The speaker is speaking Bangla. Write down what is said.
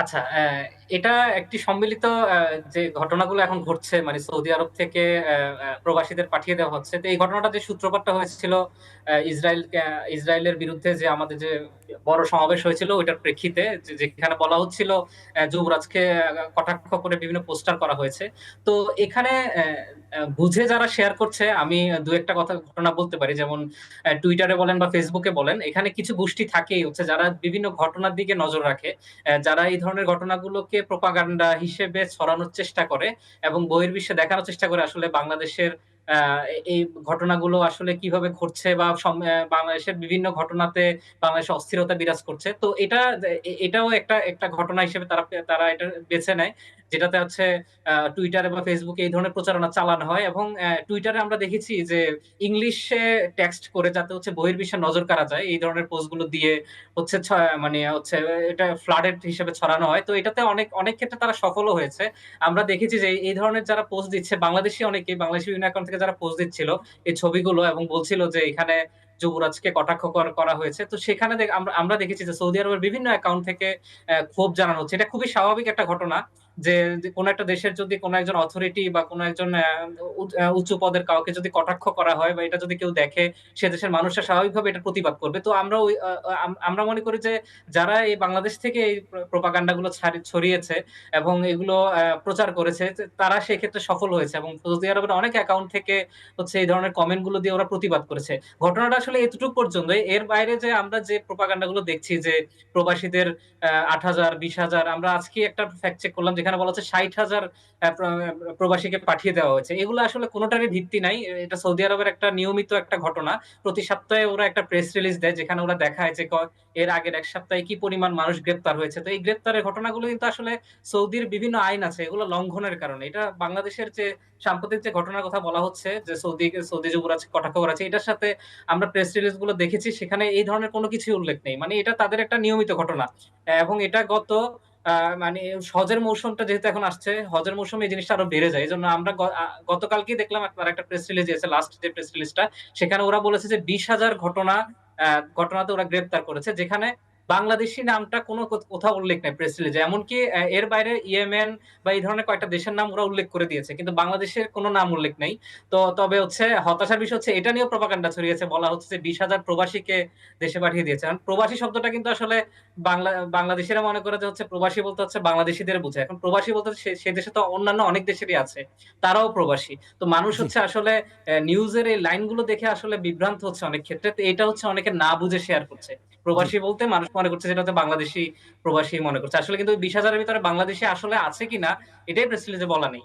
আচ্ছা, এটা একটি সম্মিলিত যে ঘটনাগুলো এখন ঘটছে, মানে সৌদি আরব থেকে প্রবাসীদের পাঠিয়ে দেওয়া হচ্ছে। তো এই ঘটনাটা যে সূত্রপাতটা হয়েছিল ইসরায়েলের বিরুদ্ধে যে আমাদের যে বড় সমাবেশ হয়েছিল ওইটার প্রেক্ষিতে, যেখানে বলা হচ্ছিল যুবরাজকে কটাক্ষ করে বিভিন্ন পোস্টার করা হয়েছে। তো এখানে বুঝে যারা শেয়ার করছে, আমি দু একটা কথা ঘটনা বলতে পারি। যেমন টুইটারে বলেন বা ফেসবুকে বলেন, এখানে কিছু গোষ্ঠী থাকেই হচ্ছে যারা বিভিন্ন ঘটনার দিকে নজর রাখে, যারা এই ধরনের ঘটনাগুলোকে প্রোপাগান্ডা হিসেবে ছড়ানোর চেষ্টা করে এবং বহির্বিশ্বে দেখানোর চেষ্টা করে আসলে বাংলাদেশের এই ঘটনাগুলো আসলে কিভাবে ঘটছে, বা বাংলাদেশের বিভিন্ন ঘটনাতে বাংলাদেশে অস্থিরতা বিরাজ করছে। তো এটাও একটা একটা ঘটনা হিসেবে তারা তারা এটা বেছে নেয়, যেটাতে হচ্ছে টুইটারে বা ফেসবুকে এই ধরনের প্রচারণা চালানো হয়। এবং টুইটারে আমরা দেখেছি যে ইংলিশে টেক্সট করে যাতে হচ্ছে বহির্বিশ্বে নজর কাড়া যায়, এই ধরনের পোস্টগুলো দিয়ে হচ্ছে মানে হচ্ছে এটা ফ্লাডেড হিসেবে ছড়ানো হয়। তো এটাতে অনেক অনেক ক্ষেত্রে তারা সফলও হয়েছে। আমরা দেখেছি যে এই ধরনের যারা পোস্ট দিচ্ছে, বাংলাদেশি বিভিন্ন অ্যাকাউন্ট থেকে যারা পোস্ট দিচ্ছিল এই ছবিগুলো এবং বলছিল যে এখানে যুবরাজকে কটাক্ষ করা হয়েছে, তো সেখানে আমরা আমরা দেখেছি যে সৌদি আরবের বিভিন্ন অ্যাকাউন্ট থেকে ক্ষোভ জানানো হচ্ছে। এটা খুবই স্বাভাবিক একটা ঘটনা যে যে কোনো একটা দেশের যদি কোনো একজন অথরিটি বা কোনো একজন উঁচু পদের কাউকে যদি কটাক্ষ করা হয় বা এটা যদি কেউ দেখে, সে দেশের মানুষরা স্বাভাবিকভাবে এটা প্রতিবাদ করবে। তো আমরা ওই আমরা মনে করি যে যারা এই বাংলাদেশ থেকে এই প্রোপাগান্ডা গুলো ছড়িয়েছে এবং এগুলো প্রচার করেছে, তারা সেক্ষেত্রে সফল হয়েছে এবং সৌদি আরবের অনেক অ্যাকাউন্ট থেকে হচ্ছে এই ধরনের কমেন্ট গুলো দিয়ে ওরা প্রতিবাদ করেছে। ঘটনাটা আসলে এতটুকু পর্যন্ত। এর বাইরে যে আমরা যে প্রোপাগান্ডা গুলো দেখছি যে প্রবাসীদের ৮,০০০, ২০,০০০, আমরা আজকে একটা ফ্যাক্ট চেক করলাম যেখানে বলা হচ্ছে ৬০,০০০ প্রবাসীকে পাঠিয়ে দেওয়া হয়েছে। এগুলো আসলে কোনোটারই ভিত্তি নাই। এটা সৌদি আরবের একটা নিয়মিত একটা ঘটনা। প্রতি সপ্তাহে ওরা একটা প্রেস রিলিজ দেয় যেখানে ওরা দেখায় যে এর আগের ১ সপ্তাহে কি পরিমাণ মানুষ গ্রেপ্তার হয়েছে। তো এই গ্রেপ্তারের ঘটনাগুলো কিন্তু আসলে সৌদির বিভিন্ন আইন আছে, এগুলো লঙ্ঘনের কারণে। এটা বাংলাদেশের যে সাম্প্রতিক যে ঘটনার কথা বলা হচ্ছে যে সৌদি যুবরাজ কটাক্ষ করা হচ্ছে, এটার সাথে আমরা প্রেস রিলিজ গুলো দেখেছি, সেখানে এই ধরনের কোনো কিছুই উল্লেখ নেই। মানে এটা তাদের একটা নিয়মিত ঘটনা। এবং এটা আ মানে হজের মৌসুমটা যেহেতু এখন আসছে, হজের মৌসুমে এই জিনিসটা আরো বেড়ে যায়। এজন্য আমরা গতকালকেই দেখলাম তারা একটা প্রেস রিলিজ দিয়েছে, লাস্ট যে প্রেস রিলিজটা। সেখানে ওরা বলেছে যে ২০,০০০ ঘটনাতে ওরা গ্রেপ্তার করেছে। যেখানে বাংলাদেশী নামটা কোনো কোথাও উল্লেখ নাই প্রেস রিলিজে। এমনকি এর বাইরে ইয়েমেন বা এই ধরনের কয়েকটা দেশের নাম ওরা উল্লেখ করে দিয়েছে। কিন্তু বাংলাদেশের কোনো নাম উল্লেখ নাই। তো তবে হচ্ছে হতাশার বিষয় হচ্ছে এটা নিয়েও প্রপাগান্ডা ছড়িয়েছে। বলা হচ্ছে যে ২০,০০০ প্রবাসীকে দেশে পাঠিয়ে দিয়েছে। এখন প্রবাসী শব্দটা কিন্তু আসলে বাংলাদেশীরা মনে করে যে হচ্ছে প্রবাসী বলতে হচ্ছে বাংলাদেশীদের বোঝায়। এখন প্রবাসী বলতে সে দেশে তো অন্যান্য অনেক দেশেরই আছে। তারাও প্রবাসী। তো মানুষ জি। হচ্ছে আসলে নিউজের এই লাইনগুলো দেখে আসলে বিভ্রান্ত হচ্ছে অনেক ক্ষেত্রে। তো এটা হচ্ছে অনেকে না বুঝে শেয়ার করছে। জি। প্রবাসী বলতে মানুষ মনে করছে যেটা হচ্ছে বাংলাদেশী প্রবাসী মনে করছে। আসলে কিন্তু ২০,০০০ এর ভিতরে বাংলাদেশী আসলে আছে কিনা এটাই প্রেস রিলিজে বলা নেই।